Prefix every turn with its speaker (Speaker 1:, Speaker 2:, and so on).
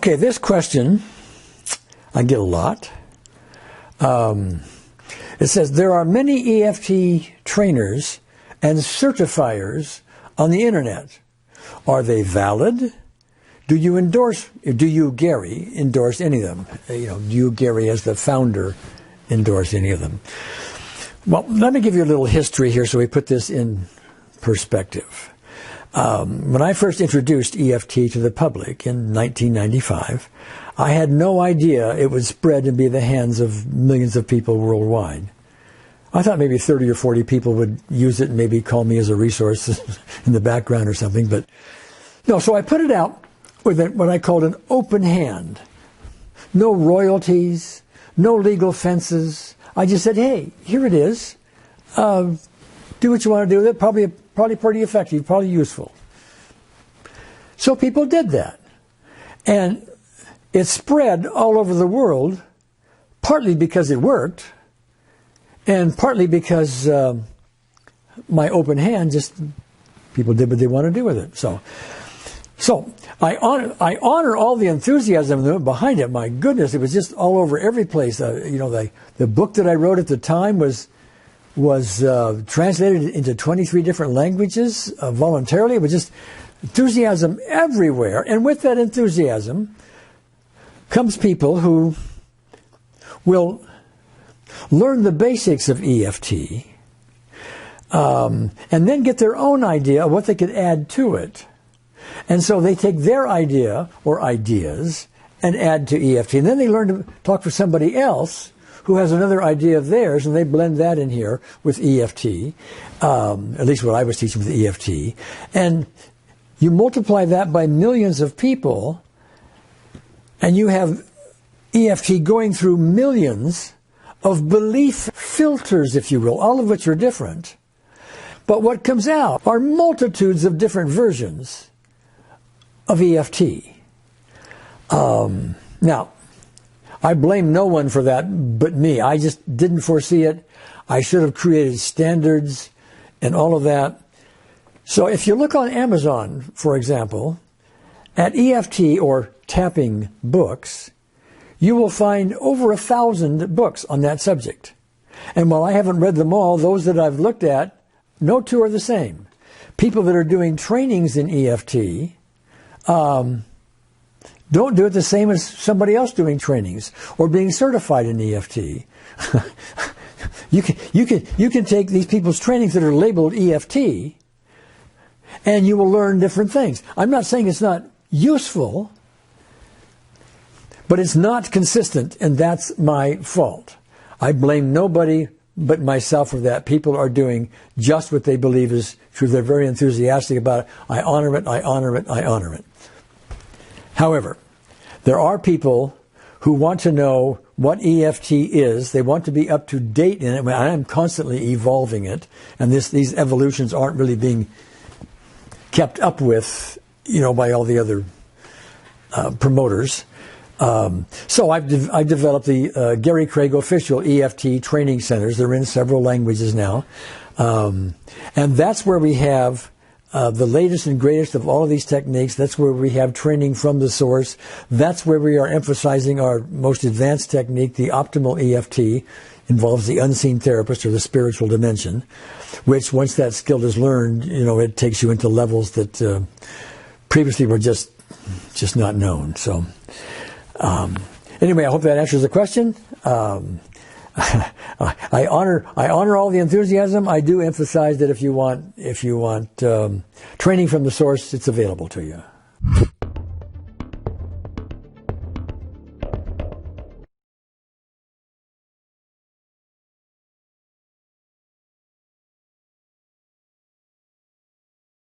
Speaker 1: Okay, this question I get a lot. It says, there are many EFT trainers and certifiers on the internet. Are they valid? Do you, Gary, endorse any of them? Do you, Gary, as the founder, endorse any of them? Well, let me give you a little history here so we put this in perspective. When I first introduced EFT to the public in 1995, I had no idea it would spread and be in the hands of millions of people worldwide. I thought maybe 30 or 40 people would use it and maybe call me as a resource in the background or something. But no, so I put it out with what I called an open hand. No royalties, no legal fences. I just said, hey, here it is. Do what you want to do with it. Probably pretty effective, probably useful. So people did that. And it spread all over the world, partly because it worked, and partly because my open hand, just people did what they want to do with it. So I honor all the enthusiasm behind it. My goodness, it was just all over every place. The book that I wrote at the time was translated into 23 different languages voluntarily. It was just enthusiasm everywhere. And with that enthusiasm comes people who will learn the basics of EFT and then get their own idea of what they could add to it. And so they take their idea or ideas and add to EFT. And then they learn to talk with somebody else who has another idea of theirs, and they blend that in here with EFT, at least what I was teaching with EFT. And you multiply that by millions of people, and you have EFT going through millions of belief filters, if you will, all of which are different. But what comes out are multitudes of different versions of EFT. Now, I blame no one for that but me. I just didn't foresee it. I should have created standards and all of that. So if you look on Amazon, for example, at EFT or tapping books, you will find over 1,000 books on that subject. And while I haven't read them all, those that I've looked at, no two are the same. People that are doing trainings in EFT don't do it the same as somebody else doing trainings or being certified in EFT. You can take these people's trainings that are labeled EFT, and you will learn different things. I'm not saying it's not useful, but it's not consistent, and that's my fault. I blame nobody but myself for that. People are doing just what they believe is true. They're very enthusiastic about it. I honor it, I honor it, I honor it. However, there are people who want to know what EFT is. They want to be up to date in it. I am constantly evolving it, and these evolutions aren't really being kept up with, by all the other promoters. So I've developed the Gary Craig official EFT training centers. They're in several languages now, and that's where we have the latest and greatest of all of these techniques. That's where we have training from the source. That's where we are emphasizing our most advanced technique, the optimal EFT. Involves the unseen therapist or the spiritual dimension, which once that skill is learned, it takes you into levels that previously were just not known. So anyway, I hope that answers the question. I honor all the enthusiasm. I do emphasize that if you want training from the source, it's available to you.